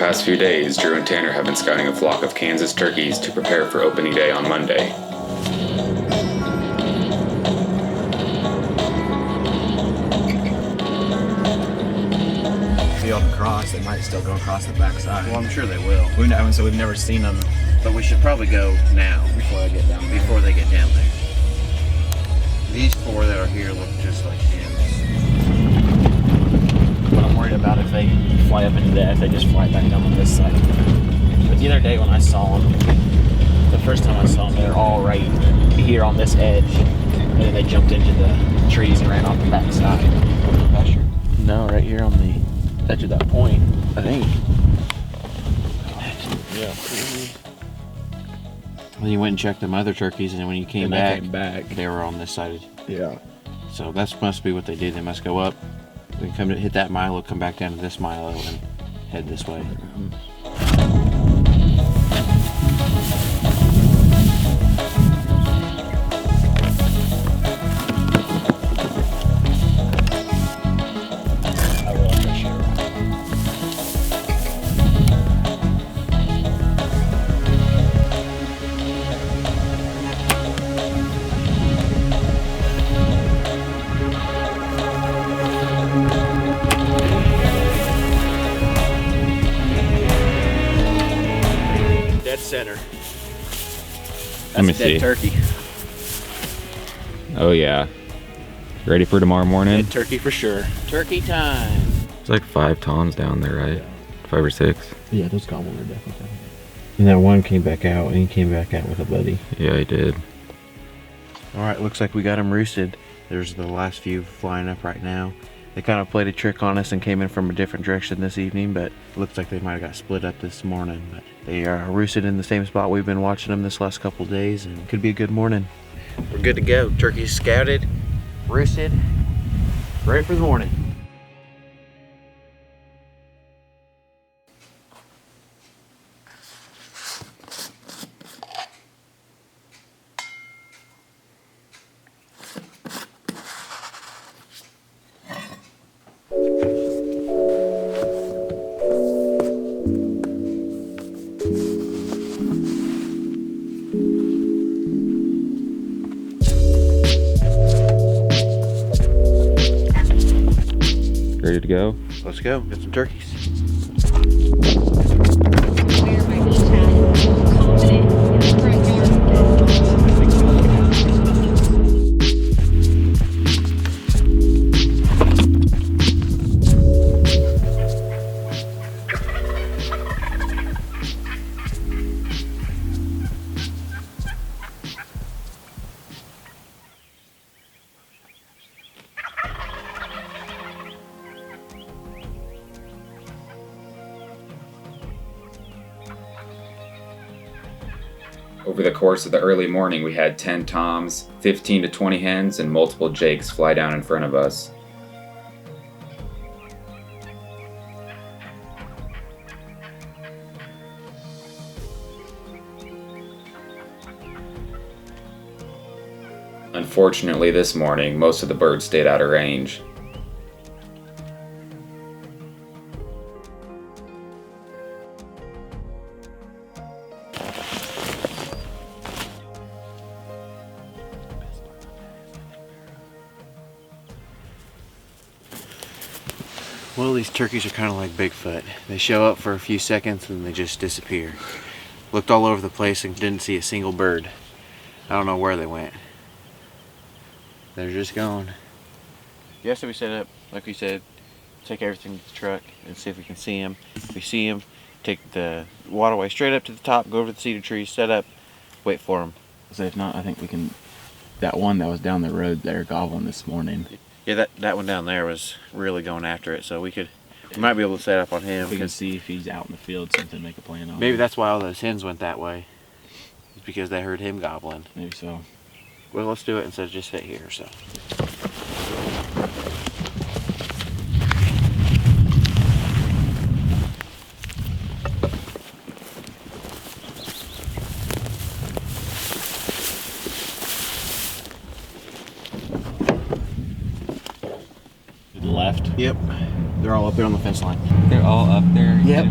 past few days, Drew and Tanner have been scouting a flock of Kansas turkeys to prepare for opening day on Monday. If you open cross, they might still go across the backside. Well, I'm sure they will. So we've never seen them. But we should probably go now Before they get down there. before they get down there. These four that are here look just like hens. But I'm worried about if they fly up into that, if they just fly back down on this side. But the other day when I saw them, the first time I saw them, they were all right here on this edge. And then they jumped into the trees and ran off the backside. No, right here on the edge of that point, I think. Yeah. Then you went and checked them other turkeys, and then when you came back, they were on this side. Yeah. So that must be what they do. They must go up, then come to hit that milo, come back down to this milo, and head this way. Center. Let me That's a dead see. turkey. Oh yeah. Ready for tomorrow morning? Dead turkey for sure. Turkey time. There's like 5 tons down there, right? 5 or 6. Yeah, those gobbler are definitely. And that one came back out, and he came back out with a buddy. Yeah, he did. All right, looks like we got them roosted. There's the last few flying up right now. They kind of played a trick on us and came in from a different direction this evening, but it looks like they might have got split up this morning. But they are roosted in the same spot we've been watching them this last couple days, and it could be a good morning. We're good to go. Turkey's scouted, roosted, ready for the morning. Ready to go? Let's go, get some turkeys. Where my beach hat, confident in the front yard. Over the course of the early morning, we had 10 toms, 15 to 20 hens, and multiple jakes fly down in front of us. Unfortunately, this morning, most of the birds stayed out of range. Well, these turkeys are kind of like Bigfoot. They show up for a few seconds and they just disappear. Looked all over the place and didn't see a single bird. I don't know where they went. They're just gone. Yesterday we set up, like we said, take everything to the truck and see if we can see them. If we see them, take the waterway straight up to the top, go over to the cedar trees, set up, wait for them. So if not, I think we can. That one that was down the road there gobbling this morning. Yeah, that one down there was really going after it, so we might be able to set up on him. We can see if he's out in the field, something to make a plan on. Maybe that's why all those hens went that way. It's because they heard him gobbling. Maybe so. Well, let's do it instead of just sit here, so. To the left. Yep. They're all up there on the fence line. They're all up there? Yep.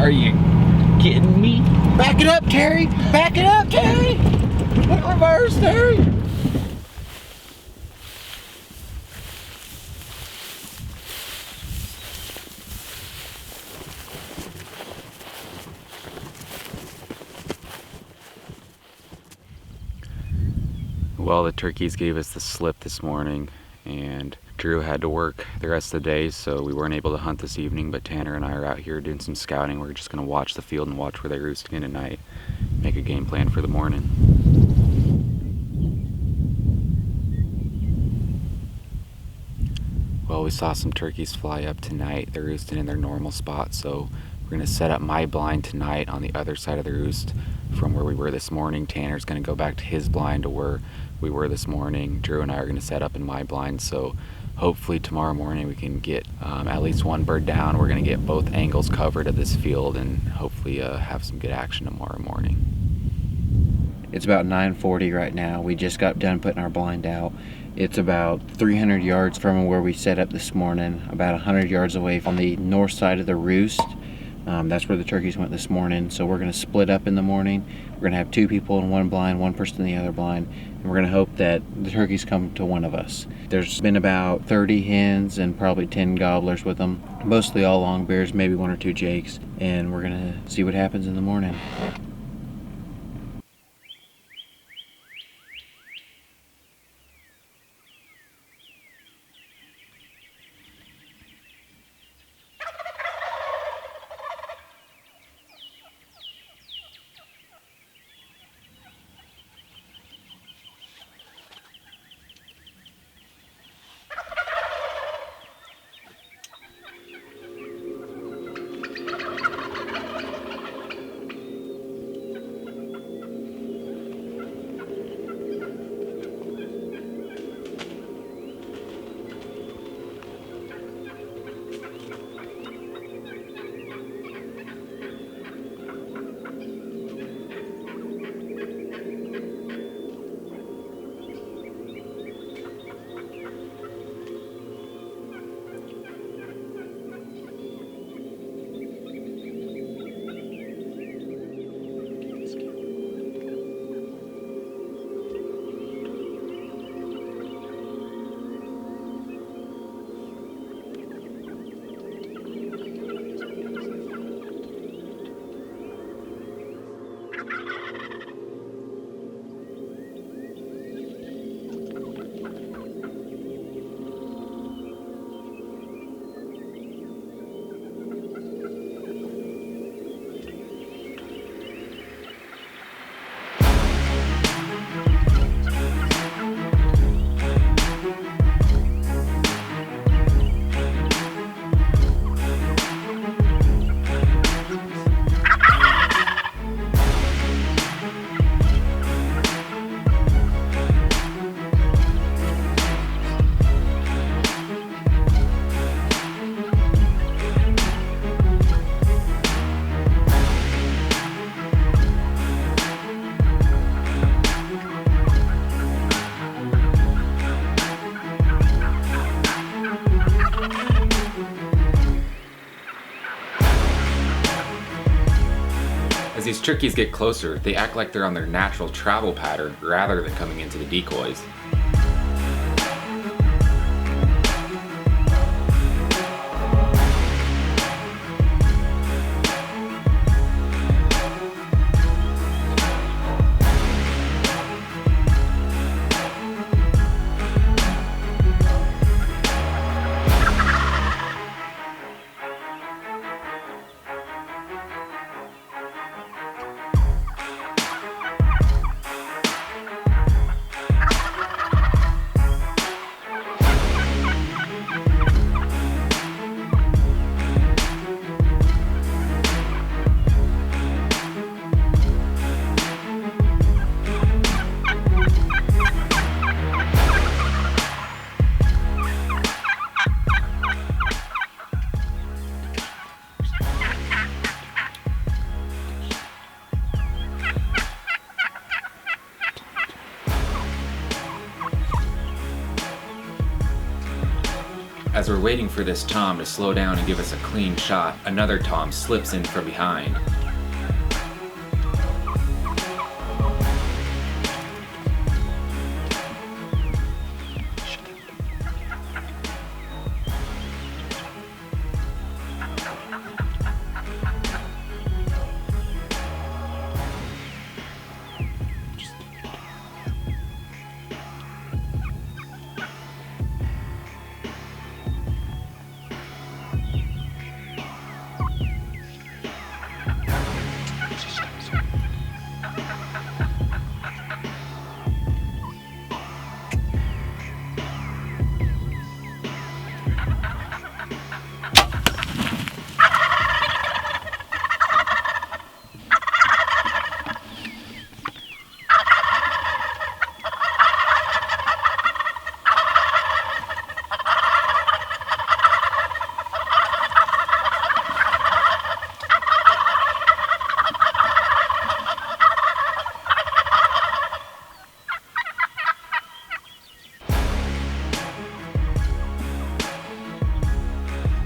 Are you kidding me? Back it up, Terry! Back it up, Terry! Put reverse, Terry! Well, the turkeys gave us the slip this morning, and Drew had to work the rest of the day, so we weren't able to hunt this evening, but Tanner and I are out here doing some scouting. We're just going to watch the field and watch where they roost again at night, make a game plan for the morning. Well, we saw some turkeys fly up tonight. They're roosting in their normal spot, so we're going to set up my blind tonight on the other side of the roost from where we were this morning. Tanner's going to go back to his blind to where we were this morning. Drew and I are going to set up in my blind, so hopefully tomorrow morning we can get at least one bird down. We're going to get both angles covered of this field and hopefully have some good action tomorrow morning. It's about 9:40 right now. We just got done putting our blind out. It's about 300 yards from where we set up this morning, about 100 yards away from the north side of the roost. That's where the turkeys went this morning. So we're going to split up in the morning. We're going to have 2 people in one blind, 1 person in the other blind, and we're going to hope that the turkeys come to one of us. There's been about 30 hens and probably 10 gobblers with them, mostly all long bears, maybe 1 or 2 jakes, and we're going to see what happens in the morning. As these turkeys get closer, they act like they're on their natural travel pattern rather than coming into the decoys. we're waiting for this tom to slow down and give us a clean shot, another tom slips in from behind.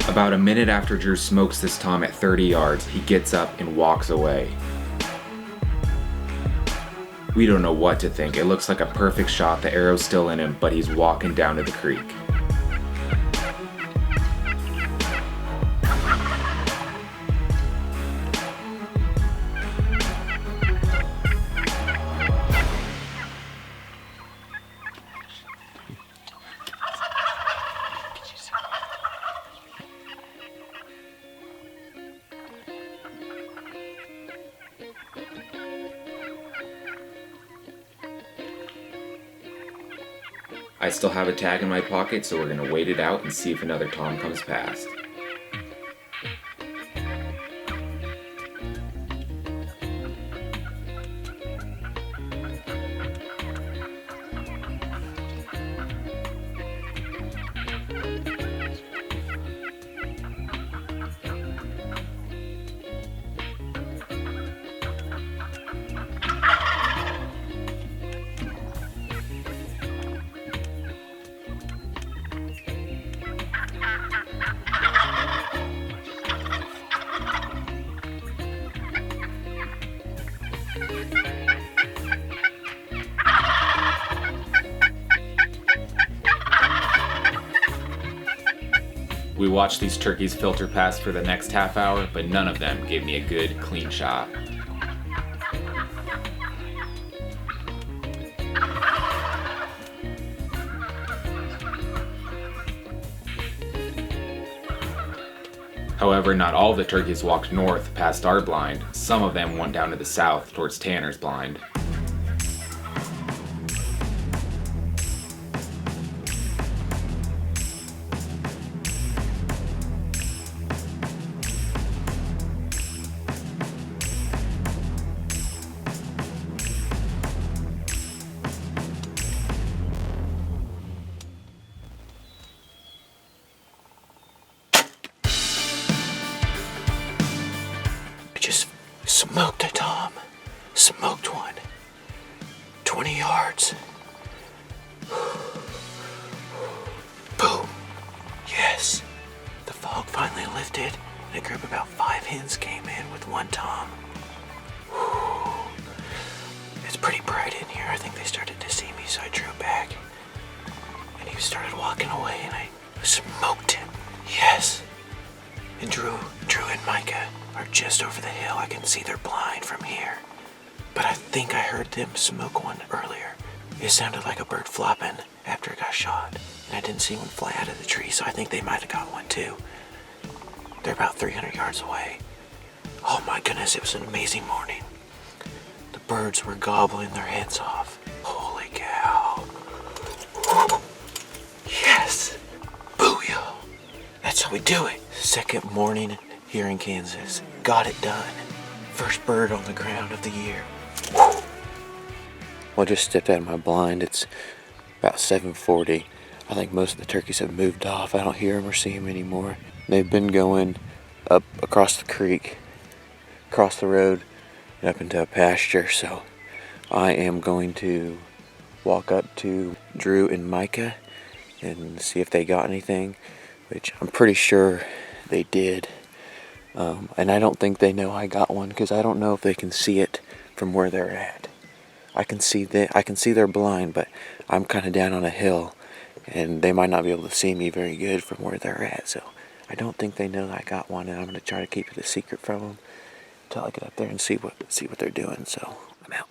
About a minute after Drew smokes this tom at 30 yards, he gets up and walks away. We don't know what to think. It looks like a perfect shot. The arrow's still in him, but he's walking down to the creek. I still have a tag in my pocket, so we're going to wait it out and see if another tom comes past. We watched these turkeys filter past for the next half hour, but none of them gave me a good, clean shot. However, not all the turkeys walked north past our blind. Some of them went down to the south towards Tanner's blind. Just smoked a tom. Smoked one. 20 yards. Boom. Yes. The fog finally lifted, and a group of about 5 hens came in with one tom. It's pretty bright in here. I think they started to see me, so I drew back. And he started walking away, and I smoked him. Yes. And Drew and Micah are just over the hill. I can see their blind from here. But I think I heard them smoke one earlier. It sounded like a bird flopping after it got shot. And I didn't see one fly out of the tree, so I think they might have got one too. They're about 300 yards away. Oh my goodness, it was an amazing morning. The birds were gobbling their heads off. Holy cow. Yes! Booyah! That's how we do it. Second morning here in Kansas. Got it done. First bird on the ground of the year. Well, I just stepped out of my blind. It's about 7:40. I think most of the turkeys have moved off. I don't hear them or see them anymore. They've been going up across the creek, across the road, and up into a pasture. So I am going to walk up to Drew and Micah and see if they got anything. which I'm pretty sure they did. And I don't think they know I got one because I don't know if they can see it from where they're at. I can see their blind, but I'm kind of down on a hill, and they might not be able to see me very good from where they're at. So I don't think they know I got one, and I'm gonna try to keep it a secret from them until I get up there and see what they're doing. So I'm out.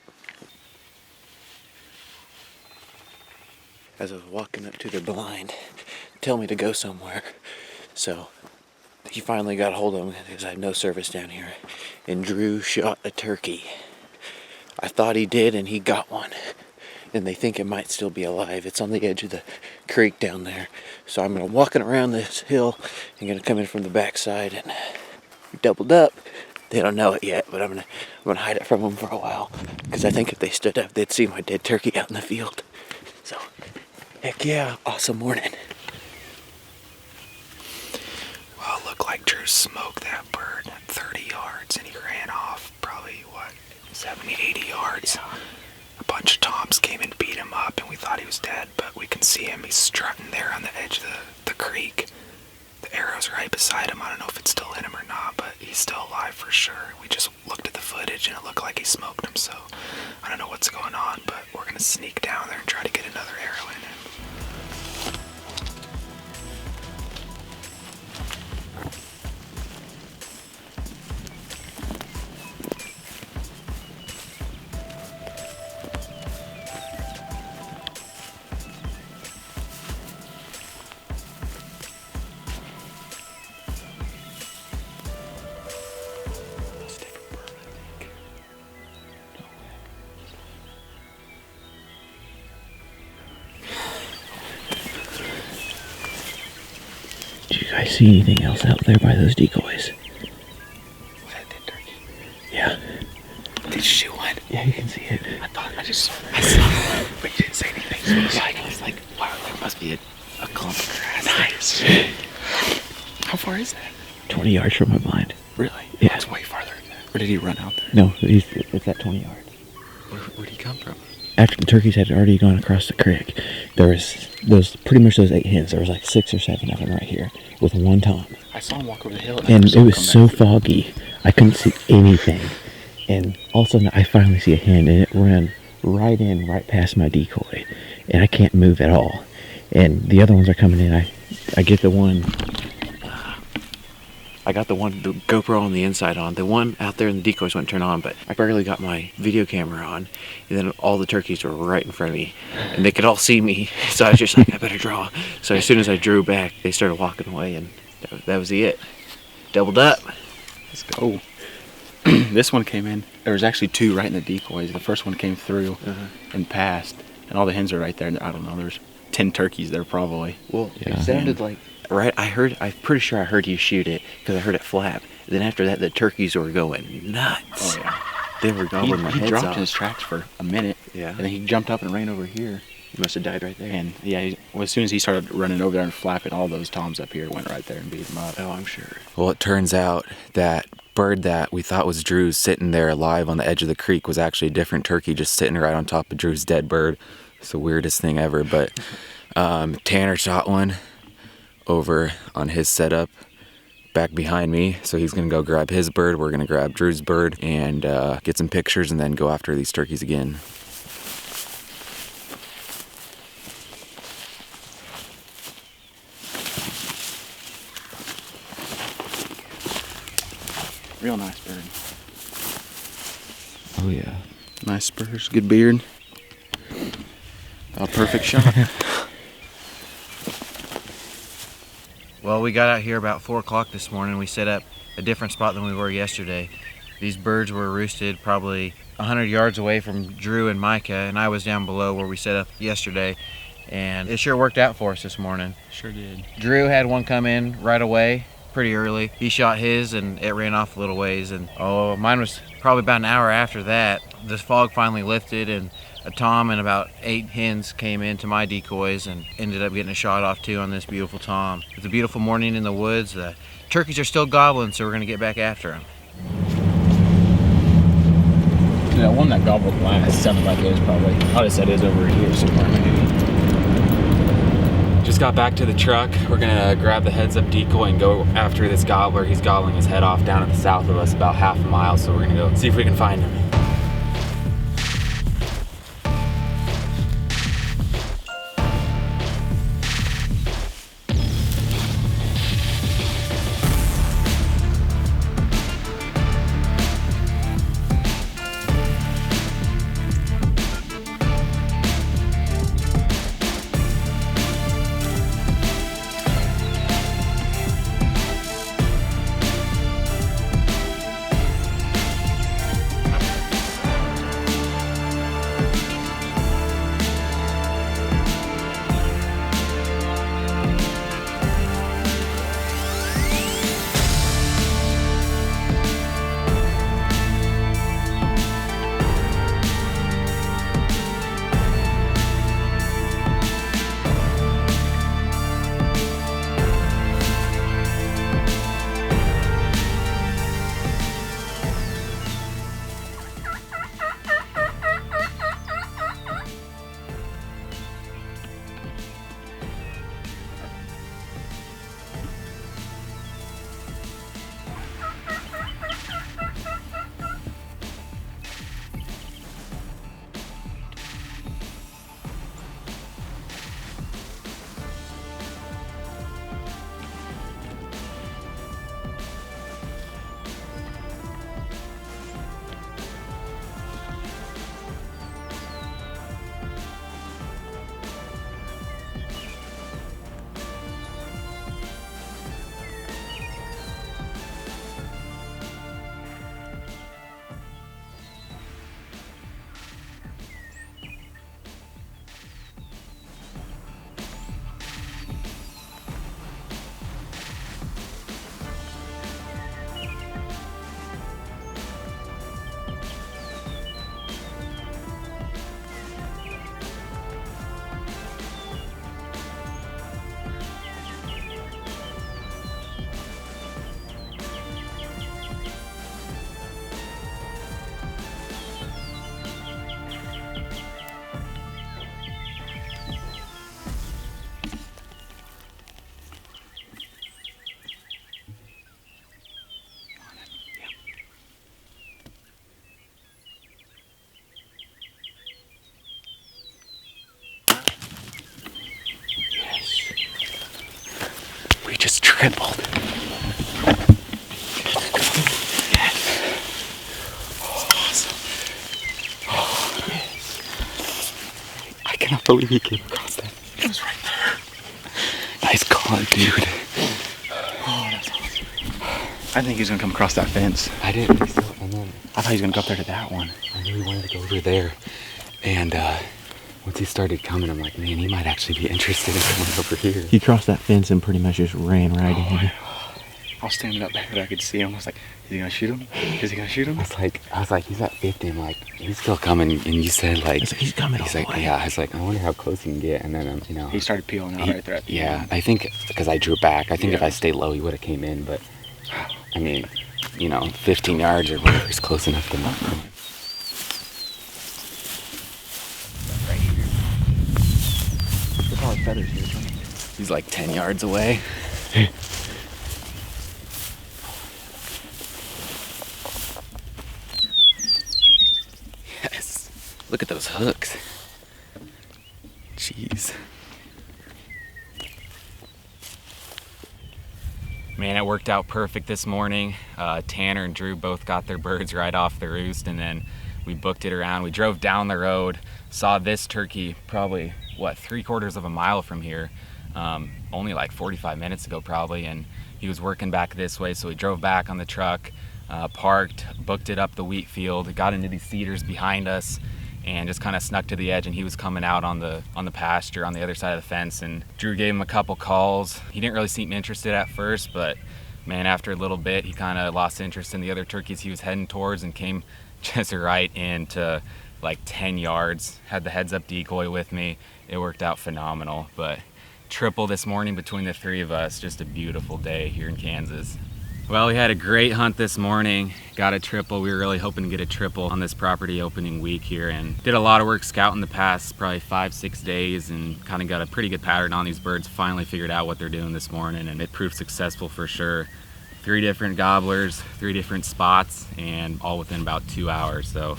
As I was walking up to their blind, tell me to go somewhere. So he finally got a hold of him because I had no service down here, and Drew shot a turkey. I thought he did, and he got one. And they think it might still be alive. It's on the edge of the creek down there. So I'm gonna walking around this hill and gonna come in from the backside and doubled up. They don't know it yet, but I'm gonna hide it from them for a while because I think if they stood up, they'd see my dead turkey out in the field. So, heck yeah, awesome morning. Well, it looked like Drew smoked that bird at 30 yards, and he ran off probably, 70, 80 yards. Yeah. A bunch of toms came and beat him up, and we thought he was dead, but we can see him. He's strutting there on the edge of the creek. The arrow's right beside him. I don't know if it's still in him or not, but he's still alive for sure. We just looked at the footage, and it looked like he smoked him, so I don't know what's going on, but we're going to sneak down there and try to get another arrow in him. Did you guys see anything else out there by those decoys? Was that dead turkey? Yeah. Did you shoot one? Yeah, you can see it. I saw it, but you didn't say anything. So I was like, wow, there must be a clump of grass. Nice. How far is that? 20 yards from my blind. Really? Yeah. It's way farther than that. Or did he run out there? No, it's at 20 yards. Where'd he come from? After the turkeys had already gone across the creek, there was pretty much those 8 hens. There was like 6 or 7 of them right here with one tom. I saw him walk over the hill. And it was so foggy, I couldn't see anything. And all of a sudden, I finally see a hen, and it ran right past my decoy, and I can't move at all. And the other ones are coming in. I get the one. I got the GoPro on the inside on. The one out there in the decoys wouldn't turn on, but I barely got my video camera on. And then all the turkeys were right in front of me. And they could all see me. So I was just like, I better draw. So as soon as I drew back, they started walking away, and that was it. Doubled up. Let's go. This one came in. There was actually 2 right in the decoys. The first one came through and passed. And all the hens are right there. And I don't know, there's 10 turkeys there probably. Well, Yeah. it sounded like, right, I'm pretty sure I heard you shoot it because I heard it flap. Then after that, the turkeys were going nuts. Oh, yeah. They were gobbling my He heads dropped off. in his tracks for a minute. Yeah. And then he jumped up and ran over here. You must have died right there. And yeah, as soon as he started running over there and flapping, all those toms up here went right there and beat him up. Oh, I'm sure. Well, it turns out that bird that we thought was Drew's sitting there alive on the edge of the creek was actually a different turkey just sitting right on top of Drew's dead bird. It's the weirdest thing ever. But Tanner shot one over on his setup back behind me. So he's going to go grab his bird. We're going to grab Drew's bird and get some pictures and then go after these turkeys again. Real nice bird. Oh, yeah. Nice spurs, good beard. A perfect shot. Well, we got out here about 4 o'clock this morning. We set up a different spot than we were yesterday. These birds were roosted probably 100 yards away from Drew and Micah, and I was down below where we set up yesterday. And it sure worked out for us this morning. Sure did. Drew had one come in right away, pretty early. He shot his and it ran off a little ways. And mine was probably about an hour after that. The fog finally lifted and a tom and about 8 hens came into my decoys and ended up getting a shot off too on this beautiful tom. It's a beautiful morning in the woods. The turkeys are still gobbling, so we're gonna get back after them. That one that gobbled last sounded like it was probably, I would have said it was over here somewhere maybe. Just got back to the truck. We're gonna grab the heads up decoy and go after this gobbler. He's gobbling his head off down at the south of us about half a mile, so we're gonna go see if we can find him. Tripled. Yes. Oh, awesome. Oh, yes. I cannot believe he came across that. It was right there. Nice call, dude. Oh, that's awesome. I think he's gonna come across that fence. I didn't think so. And then I thought he was gonna go up there to that one. I knew he wanted to go over there. And once he started coming, I'm like, man, he might actually be interested in coming over here. He crossed that fence and pretty much just ran right in. I was standing up there, but I could see him. I was like, is he gonna shoot him? Is he gonna shoot him? I was like, he's at 50. I'm like, he's still coming. And you said like, He's coming all the way. Yeah. I was like, I wonder how close he can get. And then He started peeling out right there. At the end. I think because I drew back. I think Yeah. if I stayed low, he would have came in. But I mean, 15 yards or whatever is close enough to not. Right here. Look at all his feathers here. He's like 10 yards away. Yes. Look at those hooks. Jeez. Man, it worked out perfect this morning. Tanner and Drew both got their birds right off the roost, and then we booked it around. We drove down the road, saw this turkey probably, 3/4 of a mile from here, only like 45 minutes ago probably, and he was working back this way, so we drove back on the truck, parked, booked it up the wheat field, got into these cedars behind us, and just kind of snuck to the edge, and he was coming out on the pasture on the other side of the fence, and Drew gave him a couple calls. He didn't really seem interested at first, but man, after a little bit, he kind of lost interest in the other turkeys he was heading towards and came just right into like 10 yards. Had the heads up decoy with me. It worked out phenomenal, but triple this morning between the three of us. Just a beautiful day here in Kansas. Well, we had a great hunt this morning. Got a triple. We were really hoping to get a triple on this property opening week here, and did a lot of work scouting the past probably 5-6 days and kind of got a pretty good pattern on these birds. Finally figured out what they're doing this morning, and it proved successful for sure. 3 different gobblers, 3 different spots, and all within about 2 hours. So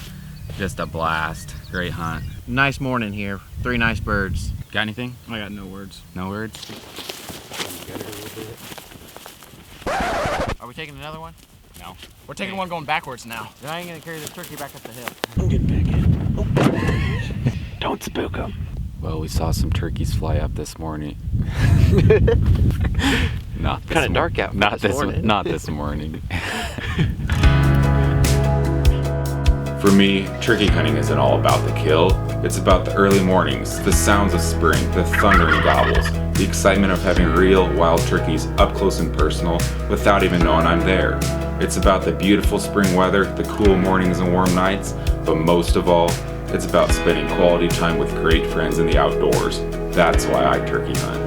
just a blast. Great hunt. Nice morning here. 3 nice birds. Got anything? I got no words. No words? Are we taking another one? No. We're taking one going backwards now. Then I ain't gonna carry this turkey back up the hill. I'm getting back in. Don't spook them. Well, we saw some turkeys fly up this morning. Not this Kinda dark out Not this morning. Not this morning. For me, turkey hunting isn't all about the kill. It's about the early mornings, the sounds of spring, the thundering gobbles, the excitement of having real wild turkeys up close and personal without even knowing I'm there. It's about the beautiful spring weather, the cool mornings and warm nights, but most of all, it's about spending quality time with great friends in the outdoors. That's why I turkey hunt.